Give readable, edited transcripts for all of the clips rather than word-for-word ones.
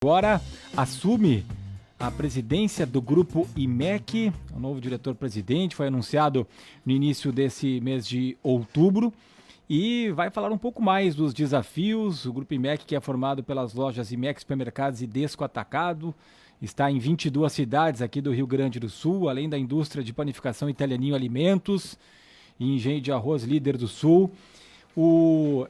Agora assume a presidência do Grupo IMEC, o novo diretor-presidente, foi anunciado no início desse mês de outubro e vai falar um pouco mais dos desafios. O Grupo IMEC, que é formado pelas lojas IMEC Supermercados e Desco Atacado, está em 22 cidades aqui do Rio Grande do Sul, além da indústria de panificação Italianinho Alimentos e engenho de arroz Líder do Sul. O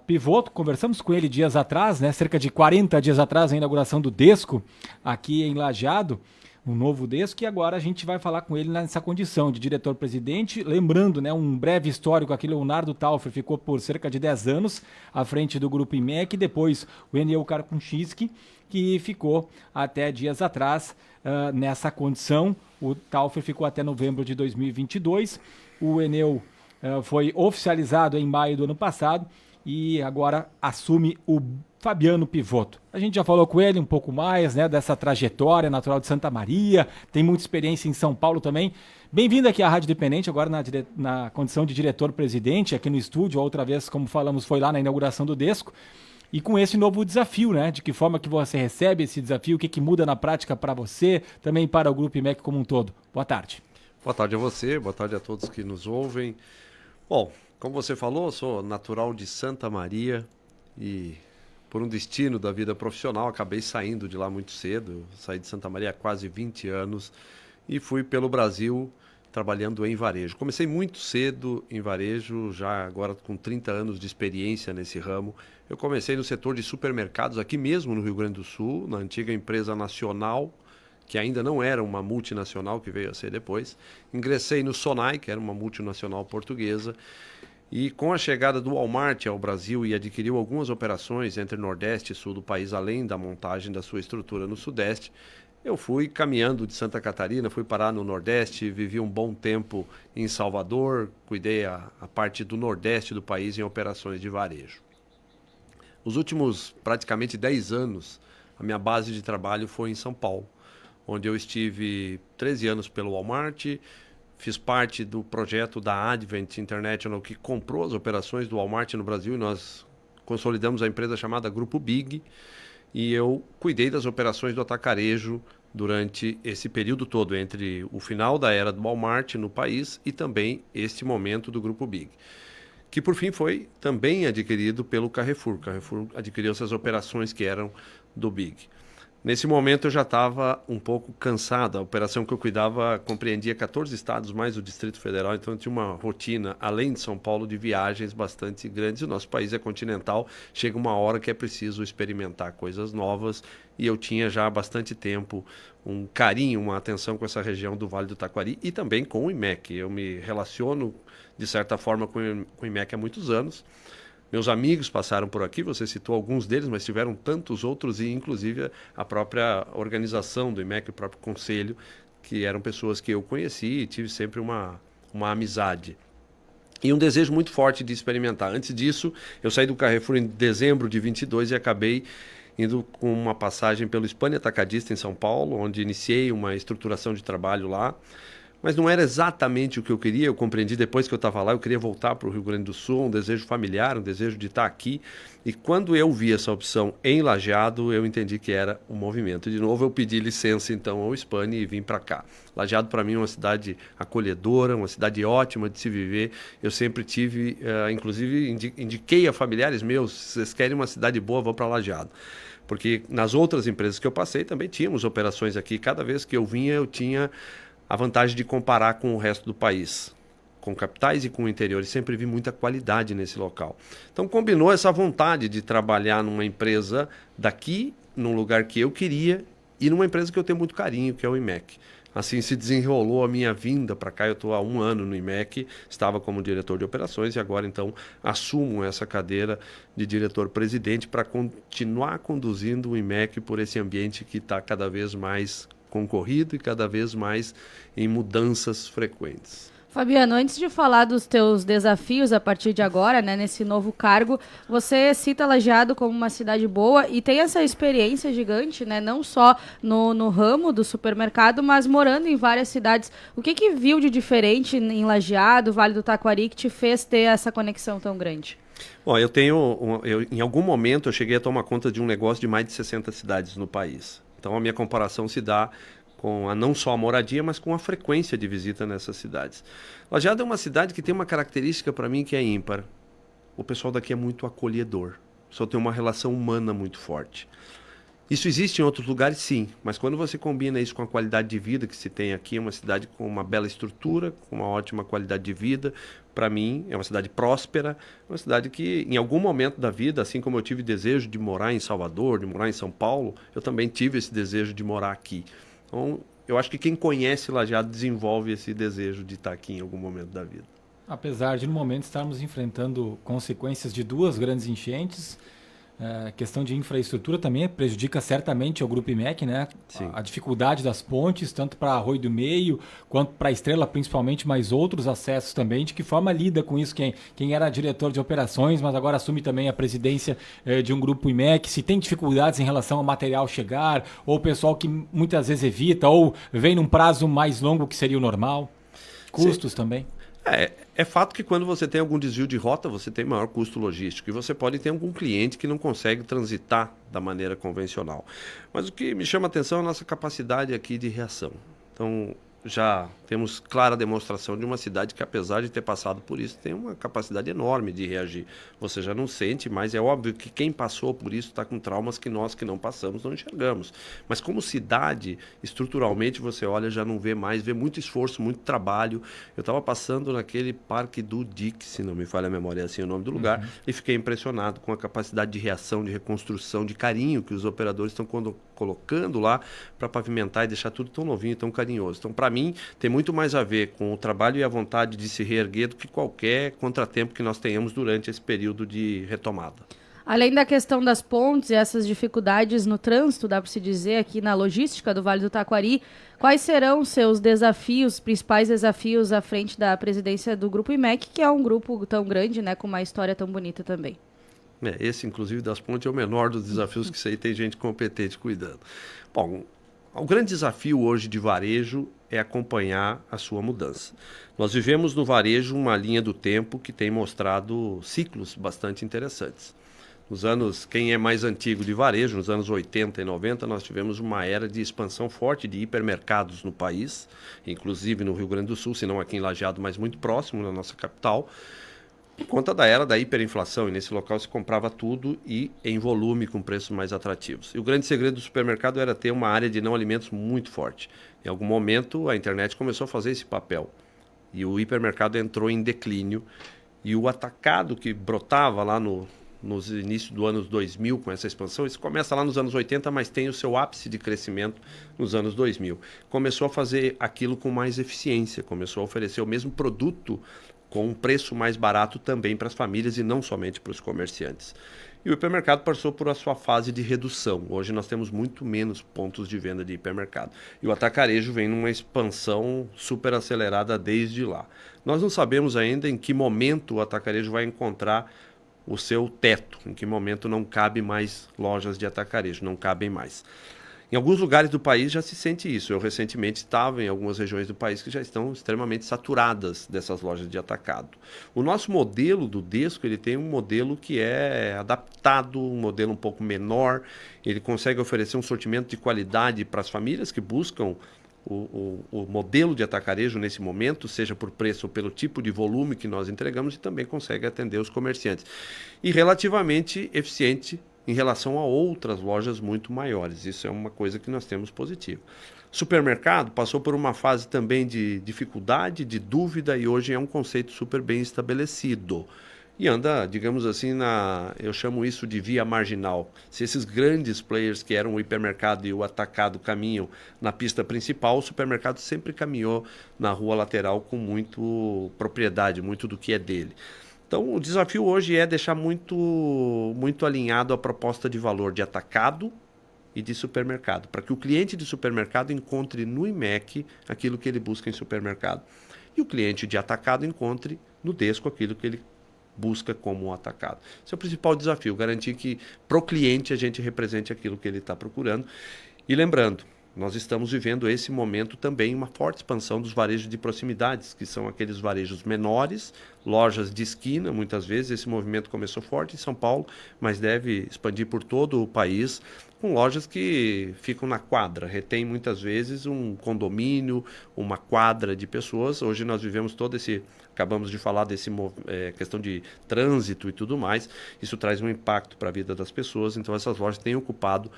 Pivoto, conversamos com ele dias atrás, cerca de 40 dias atrás, a inauguração do Desco, aqui em Lajeado, um novo Desco, e agora a gente vai falar com ele nessa condição de diretor-presidente, lembrando, um breve histórico aqui. Leonardo Taufer ficou por cerca de 10 anos à frente do Grupo IMEC, depois o Enel Karkunchiski, que ficou até dias atrás nessa condição. O Taufer ficou até novembro de 2022, o Enel foi oficializado em maio do ano passado, e agora assume o Fabiano Pivoto. A gente já falou com ele um pouco mais, dessa trajetória natural de Santa Maria, tem muita experiência em São Paulo também. Bem-vindo aqui à Rádio Dependente, agora na condição de diretor-presidente aqui no estúdio. A outra vez, como falamos, foi lá na inauguração do Desco. E com esse novo desafio, de que forma que você recebe esse desafio, o que muda na prática para você, também para o Grupo IMEC como um todo. Boa tarde. Boa tarde a você, boa tarde a todos que nos ouvem. Bom, como você falou, eu sou natural de Santa Maria e por um destino da vida profissional acabei saindo de lá muito cedo. Eu saí de Santa Maria há quase 20 anos e fui pelo Brasil trabalhando em varejo. Comecei muito cedo em varejo, já agora com 30 anos de experiência nesse ramo. Eu comecei no setor de supermercados aqui mesmo no Rio Grande do Sul, na antiga empresa nacional, que ainda não era uma multinacional, que veio a ser depois. Ingressei no Sonai, que era uma multinacional portuguesa, e com a chegada do Walmart ao Brasil e adquiriu algumas operações entre Nordeste e Sul do país, além da montagem da sua estrutura no Sudeste, eu fui caminhando de Santa Catarina, fui parar no Nordeste, vivi um bom tempo em Salvador, cuidei a parte do Nordeste do país em operações de varejo. Os últimos praticamente 10 anos, a minha base de trabalho foi em São Paulo, onde eu estive 13 anos pelo Walmart. Fiz parte do projeto da Advent International, que comprou as operações do Walmart no Brasil, e nós consolidamos a empresa chamada Grupo Big, e eu cuidei das operações do atacarejo durante esse período todo, entre o final da era do Walmart no país e também este momento do Grupo Big, que por fim foi também adquirido pelo Carrefour. Carrefour adquiriu essas operações que eram do Big. Nesse momento eu já estava um pouco cansado. A operação que eu cuidava compreendia 14 estados mais o Distrito Federal, então eu tinha uma rotina, além de São Paulo, de viagens bastante grandes. O nosso país é continental, chega uma hora que é preciso experimentar coisas novas, e eu tinha já há bastante tempo um carinho, uma atenção com essa região do Vale do Taquari e também com o IMEC. Eu me relaciono, de certa forma, com o IMEC há muitos anos. Meus amigos passaram por aqui, você citou alguns deles, mas tiveram tantos outros, e inclusive a própria organização do IMEC, o próprio conselho, que eram pessoas que eu conheci e tive sempre uma amizade. E um desejo muito forte de experimentar. Antes disso, eu saí do Carrefour em dezembro de 22 e acabei indo com uma passagem pelo Hispânia Atacadista em São Paulo, onde iniciei uma estruturação de trabalho lá. Mas não era exatamente o que eu queria. Eu compreendi depois que eu estava lá, eu queria voltar para o Rio Grande do Sul, um desejo familiar, um desejo de estar aqui. E quando eu vi essa opção em Lajeado, eu entendi que era um movimento. De novo, eu pedi licença então ao Hispânia e vim para cá. Lajeado para mim é uma cidade acolhedora, uma cidade ótima de se viver. Eu sempre tive, inclusive indiquei a familiares meus, se vocês querem uma cidade boa, vão para Lajeado. Porque nas outras empresas que eu passei também tínhamos operações aqui. Cada vez que eu vinha, eu tinha a vantagem de comparar com o resto do país, com capitais e com o interior, e sempre vi muita qualidade nesse local. Então combinou essa vontade de trabalhar numa empresa daqui, num lugar que eu queria, e numa empresa que eu tenho muito carinho, que é o IMEC. Assim se desenrolou a minha vinda para cá. Eu estou há 1 ano no IMEC, estava como diretor de operações e agora então assumo essa cadeira de diretor-presidente para continuar conduzindo o IMEC por esse ambiente que está cada vez mais concorrido e cada vez mais em mudanças frequentes. Fabiano, antes de falar dos teus desafios a partir de agora, nesse novo cargo, você cita Lajeado como uma cidade boa e tem essa experiência gigante, não só no ramo do supermercado, mas morando em várias cidades. O que viu de diferente em Lajeado, Vale do Taquari, que te fez ter essa conexão tão grande? Bom, em algum momento eu cheguei a tomar conta de um negócio de mais de 60 cidades no país. Então a minha comparação se dá com não só a moradia, mas com a frequência de visita nessas cidades. Lajeado é uma cidade que tem uma característica para mim que é ímpar. O pessoal daqui é muito acolhedor. Só tem uma relação humana muito forte. Isso existe em outros lugares, sim, mas quando você combina isso com a qualidade de vida que se tem aqui, é uma cidade com uma bela estrutura, com uma ótima qualidade de vida, para mim é uma cidade próspera, uma cidade que em algum momento da vida, assim como eu tive desejo de morar em Salvador, de morar em São Paulo, eu também tive esse desejo de morar aqui. Então, eu acho que quem conhece Lajeado desenvolve esse desejo de estar aqui em algum momento da vida. Apesar de no momento estarmos enfrentando consequências de 2 grandes enchentes, a questão de infraestrutura também prejudica certamente ao Grupo IMEC, né? Sim. A dificuldade das pontes, tanto para Arroio do Meio, quanto para a Estrela, principalmente, mas outros acessos também. De que forma lida com isso quem era diretor de operações, mas agora assume também a presidência de um Grupo IMEC? Se tem dificuldades em relação ao material chegar, ou o pessoal que muitas vezes evita, ou vem num prazo mais longo que seria o normal? Custos Sim. também? É fato que quando você tem algum desvio de rota, você tem maior custo logístico e você pode ter algum cliente que não consegue transitar da maneira convencional. Mas o que me chama a atenção é a nossa capacidade aqui de reação. Então, já temos clara demonstração de uma cidade que, apesar de ter passado por isso, tem uma capacidade enorme de reagir. Você já não sente, mas é óbvio que quem passou por isso está com traumas que nós que não passamos não enxergamos. Mas como cidade, estruturalmente, você olha, já não vê mais, vê muito esforço, muito trabalho. Eu estava passando naquele Parque do Dique, se não me falha a memória, é assim o nome do lugar, e fiquei impressionado com a capacidade de reação, de reconstrução, de carinho que os operadores estão colocando lá para pavimentar e deixar tudo tão novinho e tão carinhoso. Então, para mim, tem muito mais a ver com o trabalho e a vontade de se reerguer do que qualquer contratempo que nós tenhamos durante esse período de retomada. Além da questão das pontes e essas dificuldades no trânsito, dá para se dizer, aqui na logística do Vale do Taquari, quais serão os seus desafios, principais desafios à frente da presidência do Grupo IMEC, que é um grupo tão grande, né, com uma história tão bonita também? Esse, inclusive, das pontes é o menor dos desafios, que isso aí tem gente competente cuidando. Bom, o grande desafio hoje de varejo é acompanhar a sua mudança. Nós vivemos no varejo uma linha do tempo que tem mostrado ciclos bastante interessantes. Quem é mais antigo de varejo, nos anos 80 e 90, nós tivemos uma era de expansão forte de hipermercados no país, inclusive no Rio Grande do Sul, se não aqui em Lajeado, mas muito próximo, na nossa capital, por conta da era da hiperinflação, e nesse local se comprava tudo e em volume com preços mais atrativos. E o grande segredo do supermercado era ter uma área de não alimentos muito forte. Em algum momento a internet começou a fazer esse papel e o hipermercado entrou em declínio e o atacado que brotava lá nos inícios do anos 2000 com essa expansão, isso começa lá nos anos 80, mas tem o seu ápice de crescimento nos anos 2000. Começou a fazer aquilo com mais eficiência, começou a oferecer o mesmo produto com um preço mais barato também para as famílias e não somente para os comerciantes. E o hipermercado passou por a sua fase de redução. Hoje nós temos muito menos pontos de venda de hipermercado. E o atacarejo vem numa expansão super acelerada desde lá. Nós não sabemos ainda em que momento o atacarejo vai encontrar o seu teto, em que momento não cabe mais lojas de atacarejo, não cabem mais. Em alguns lugares do país já se sente isso. Eu recentemente estava em algumas regiões do país que já estão extremamente saturadas dessas lojas de atacado. O nosso modelo do Desco, ele tem um modelo que é adaptado, um modelo um pouco menor. Ele consegue oferecer um sortimento de qualidade para as famílias que buscam o modelo de atacarejo nesse momento, seja por preço ou pelo tipo de volume que nós entregamos, e também consegue atender os comerciantes. E relativamente eficiente em relação a outras lojas muito maiores. Isso é uma coisa que nós temos positiva. Supermercado passou por uma fase também de dificuldade, de dúvida, e hoje é um conceito super bem estabelecido. E anda, digamos assim, eu chamo isso de via marginal. Se esses grandes players que eram o hipermercado e o atacado caminham na pista principal, o supermercado sempre caminhou na rua lateral com muito propriedade, muito do que é dele. Então, o desafio hoje é deixar muito alinhado a proposta de valor de atacado e de supermercado, para que o cliente de supermercado encontre no IMEC aquilo que ele busca em supermercado. E o cliente de atacado encontre no Desco aquilo que ele busca como um atacado. Esse é o principal desafio, garantir que para o cliente a gente represente aquilo que ele está procurando. E lembrando, nós estamos vivendo esse momento também, uma forte expansão dos varejos de proximidades, que são aqueles varejos menores, lojas de esquina, muitas vezes. Esse movimento começou forte em São Paulo, mas deve expandir por todo o país, com lojas que ficam na quadra, retém muitas vezes um condomínio, uma quadra de pessoas. Hoje nós vivemos todo esse, acabamos de falar desse questão de trânsito e tudo mais, isso traz um impacto para a vida das pessoas, então essas lojas têm ocupado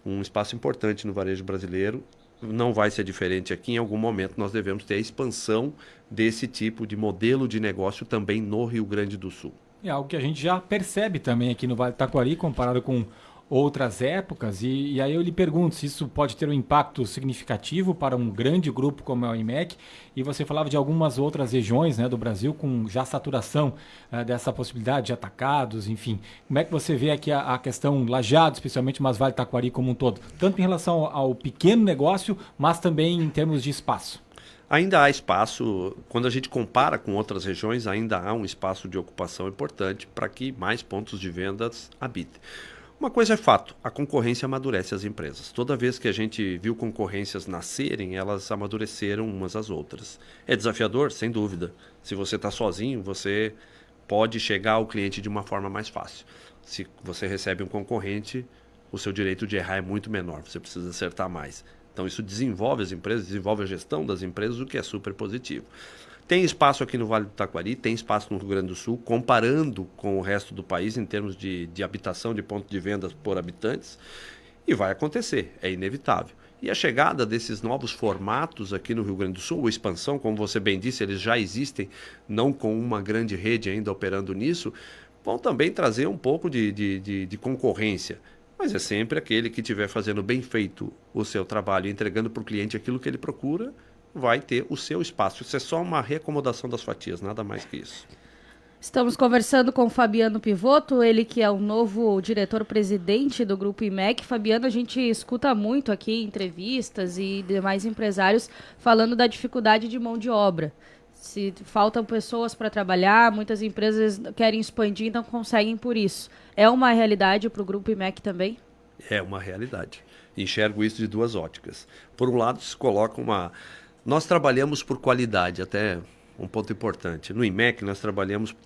um espaço importante no varejo brasileiro. Não vai ser diferente aqui. Em algum momento nós devemos ter a expansão desse tipo de modelo de negócio também no Rio Grande do Sul. É algo que a gente já percebe também aqui no Vale do Taquari, comparado com outras épocas, e aí eu lhe pergunto se isso pode ter um impacto significativo para um grande grupo como é o IMEC, e você falava de algumas outras regiões, né, do Brasil com já saturação dessa possibilidade de atacados, enfim. Como é que você vê aqui a questão Lajeado, especialmente, mas Vale do Taquari como um todo? Tanto em relação ao pequeno negócio, mas também em termos de espaço. Ainda há espaço, quando a gente compara com outras regiões, ainda há um espaço de ocupação importante para que mais pontos de vendas habitem. Uma coisa é fato, a concorrência amadurece as empresas. Toda vez que a gente viu concorrências nascerem, elas amadureceram umas às outras. É desafiador? Sem dúvida. Se você está sozinho, você pode chegar ao cliente de uma forma mais fácil. Se você recebe um concorrente, o seu direito de errar é muito menor, você precisa acertar mais. Então isso desenvolve as empresas, desenvolve a gestão das empresas, o que é super positivo. Tem espaço aqui no Vale do Taquari, tem espaço no Rio Grande do Sul, comparando com o resto do país em termos de habitação, de ponto de vendas por habitantes, e vai acontecer, é inevitável. E a chegada desses novos formatos aqui no Rio Grande do Sul, a expansão, como você bem disse, eles já existem, não com uma grande rede ainda operando nisso, vão também trazer um pouco de concorrência. Mas é sempre aquele que estiver fazendo bem feito o seu trabalho, entregando para o cliente aquilo que ele procura, vai ter o seu espaço. Isso é só uma reacomodação das fatias, nada mais que isso. Estamos conversando com o Fabiano Pivotto, ele que é o novo diretor-presidente do Grupo IMEC. Fabiano, a gente escuta muito aqui em entrevistas e demais empresários falando da dificuldade de mão de obra. Se faltam pessoas para trabalhar, muitas empresas querem expandir, então conseguem por isso. É uma realidade para o Grupo IMEC também? É uma realidade. Enxergo isso de duas óticas. Por um lado, se coloca uma... Nós trabalhamos por qualidade, até um ponto importante. No IMEC, nós trabalhamos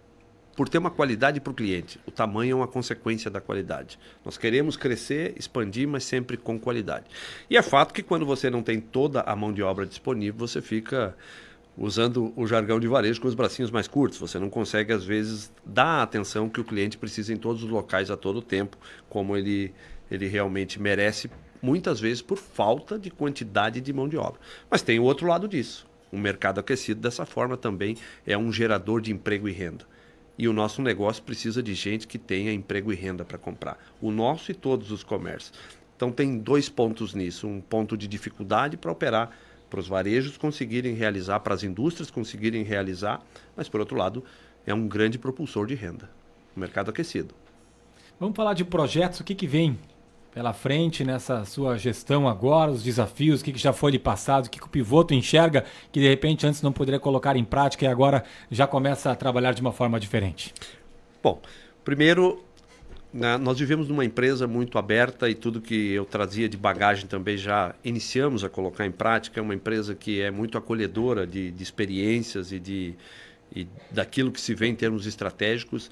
por ter uma qualidade para o cliente. O tamanho é uma consequência da qualidade. Nós queremos crescer, expandir, mas sempre com qualidade. E é fato que quando você não tem toda a mão de obra disponível, você fica usando o jargão de varejo com os bracinhos mais curtos. Você não consegue, às vezes, dar a atenção que o cliente precisa em todos os locais a todo tempo, como ele realmente merece, muitas vezes por falta de quantidade de mão de obra. Mas tem o outro lado disso. O mercado aquecido dessa forma também é um gerador de emprego e renda. E o nosso negócio precisa de gente que tenha emprego e renda para comprar. O nosso e todos os comércios. Então tem dois pontos nisso. Um ponto de dificuldade para operar, para os varejos conseguirem realizar, para as indústrias conseguirem realizar, mas por outro lado é um grande propulsor de renda. O mercado aquecido. Vamos falar de projetos, o que vem pela frente nessa sua gestão agora, os desafios, o que já foi lhe passado, o que o Pivotto enxerga que de repente antes não poderia colocar em prática e agora já começa a trabalhar de uma forma diferente? Bom, primeiro, nós vivemos numa empresa muito aberta e tudo que eu trazia de bagagem também já iniciamos a colocar em prática. É uma empresa que é muito acolhedora de experiências e daquilo que se vê em termos estratégicos.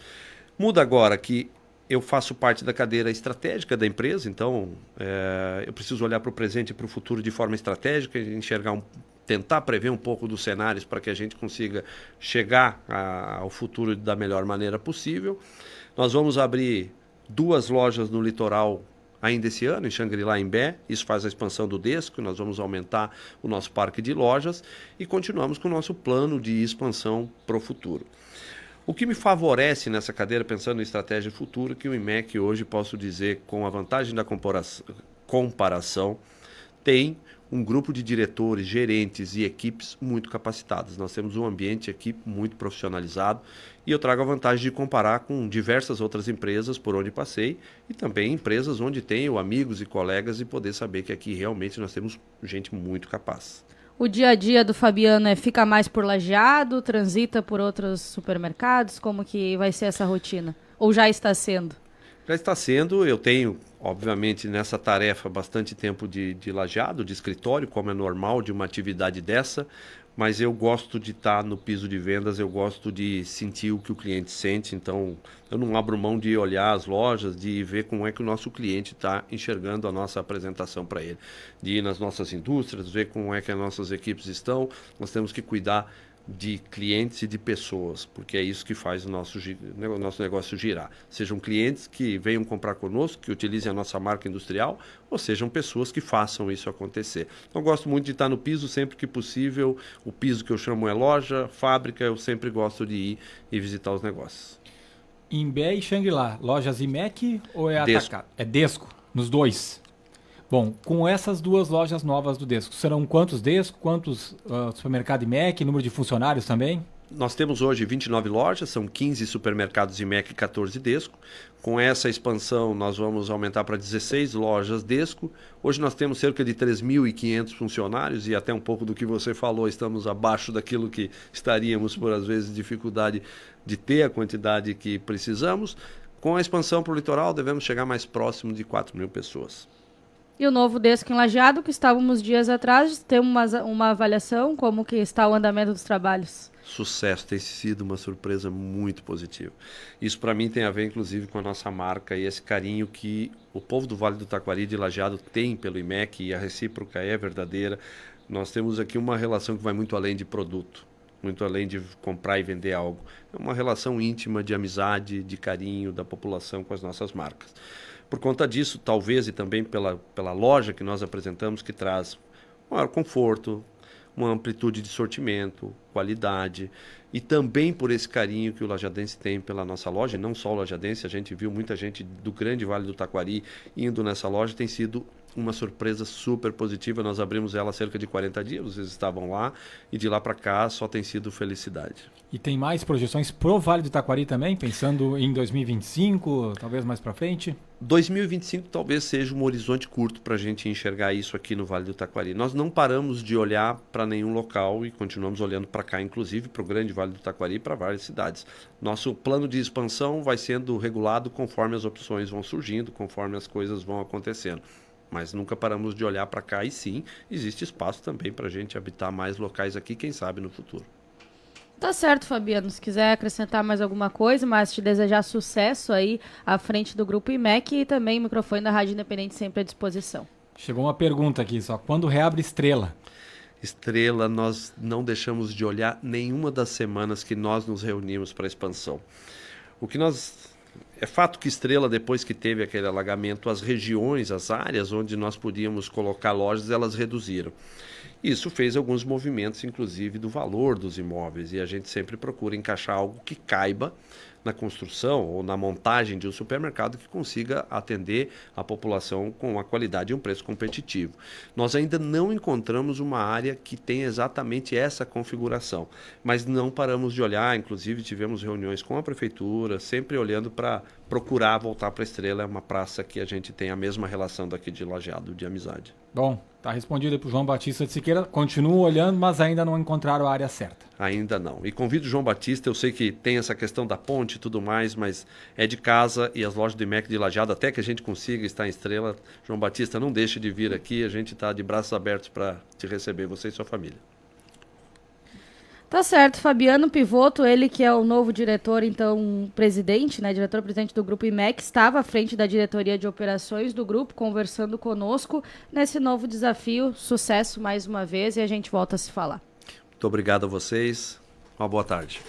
Muda agora que eu faço parte da cadeira estratégica da empresa, então eu preciso olhar para o presente e para o futuro de forma estratégica, enxergar, tentar prever um pouco dos cenários para que a gente consiga chegar ao futuro da melhor maneira possível. Nós vamos abrir 2 lojas no litoral ainda esse ano, em Xangri-Lá e Imbé. Isso faz a expansão do Desco, nós vamos aumentar o nosso parque de lojas e continuamos com o nosso plano de expansão para o futuro. O que me favorece nessa cadeira, pensando em estratégia futura, que o IMEC hoje, posso dizer, com a vantagem da comparação, tem um grupo de diretores, gerentes e equipes muito capacitadas. Nós temos um ambiente aqui muito profissionalizado e eu trago a vantagem de comparar com diversas outras empresas por onde passei e também empresas onde tenho amigos e colegas e poder saber que aqui realmente nós temos gente muito capaz. O dia a dia do Fabiano fica mais por Lajeado, transita por outros supermercados? Como que vai ser essa rotina? Ou já está sendo? Já está sendo, eu tenho obviamente, nessa tarefa, bastante tempo de lajeado, de escritório, como é normal de uma atividade dessa, mas eu gosto de estar no piso de vendas, eu gosto de sentir o que o cliente sente, então eu não abro mão de olhar as lojas, de ver como é que o nosso cliente está enxergando a nossa apresentação para ele, de ir nas nossas indústrias, ver como é que as nossas equipes estão. Nós temos que cuidar de clientes e de pessoas, porque é isso que faz o nosso negócio girar. Sejam clientes que venham comprar conosco, que utilizem a nossa marca industrial, ou sejam pessoas que façam isso acontecer. Então, eu gosto muito de estar no piso sempre que possível. O piso que eu chamo é loja, fábrica, eu sempre gosto de ir e visitar os negócios. Imbé e Xangri-Lá, lojas IMEC ou é Desco. Atacado? É Desco, nos dois. Bom, com essas duas lojas novas do Desco, serão quantos Desco, quantos supermercado IMEC, número de funcionários também? Nós temos hoje 29 lojas, são 15 supermercados IMEC e 14 Desco. Com essa expansão, nós vamos aumentar para 16 lojas Desco. Hoje nós temos cerca de 3.500 funcionários e até um pouco do que você falou, estamos abaixo daquilo que estaríamos por, às vezes, dificuldade de ter a quantidade que precisamos. Com a expansão para o litoral, devemos chegar mais próximo de 4.000 pessoas. E o novo Desco em Lajeado, que estávamos dias atrás, tem uma avaliação, como que está o andamento dos trabalhos? Sucesso, tem sido uma surpresa muito positiva. Isso para mim tem a ver inclusive com a nossa marca e esse carinho que o povo do Vale do Taquari de Lajeado tem pelo IMEC, e a recíproca é verdadeira. Nós temos aqui uma relação que vai muito além de produto, muito além de comprar e vender algo. É uma relação íntima de amizade, de carinho da população com as nossas marcas. Por conta disso, talvez, e também pela loja que nós apresentamos, que traz maior conforto, uma amplitude de sortimento, qualidade, e também por esse carinho que o lajadense tem pela nossa loja, e não só o lajadense, a gente viu muita gente do grande Vale do Taquari indo nessa loja, tem sido uma surpresa super positiva. Nós abrimos ela há cerca de 40 dias, vocês estavam lá, e de lá para cá só tem sido felicidade. E tem mais projeções pro Vale do Taquari também, pensando em 2025, talvez mais para frente? 2025 talvez seja um horizonte curto para a gente enxergar isso aqui no Vale do Taquari. Nós não paramos de olhar para nenhum local e continuamos olhando para cá, inclusive para o grande Vale do Taquari e para várias cidades. Nosso plano de expansão vai sendo regulado conforme as opções vão surgindo, conforme as coisas vão acontecendo. Mas nunca paramos de olhar para cá, e sim, existe espaço também para a gente habitar mais locais aqui, quem sabe no futuro. Tá certo, Fabiano. Se quiser acrescentar mais alguma coisa, mas te desejar sucesso aí à frente do Grupo IMEC, e também o microfone da Rádio Independente sempre à disposição. Chegou uma pergunta aqui só. Quando reabre Estrela? Estrela, nós não deixamos de olhar nenhuma das semanas que nós nos reunimos para a expansão. É fato que Estrela, depois que teve aquele alagamento, as regiões, as áreas onde nós podíamos colocar lojas, elas reduziram. Isso fez alguns movimentos, inclusive, do valor dos imóveis, e a gente sempre procura encaixar algo que caiba na construção ou na montagem de um supermercado que consiga atender a população com uma qualidade e um preço competitivo. Nós ainda não encontramos uma área que tenha exatamente essa configuração, mas não paramos de olhar, inclusive tivemos reuniões com a prefeitura, sempre olhando para procurar voltar para a Estrela. É uma praça que a gente tem a mesma relação daqui de Lajeado, de amizade. Bom, tá respondido aí pro João Batista de Siqueira. Continuo olhando, mas ainda não encontraram a área certa. Ainda não. E convido o João Batista, eu sei que tem essa questão da ponte e tudo mais, mas é de casa, e as lojas do IMEC de Lajeado, até que a gente consiga estar em Estrela. João Batista, não deixe de vir aqui, a gente está de braços abertos para te receber, você e sua família. Tá certo, Fabiano Pivoto, ele que é o novo diretor, então, presidente, né, diretor-presidente do Grupo IMEC, estava à frente da diretoria de operações do grupo, conversando conosco nesse novo desafio. Sucesso mais uma vez, e a gente volta a se falar. Muito obrigado a vocês, uma boa tarde.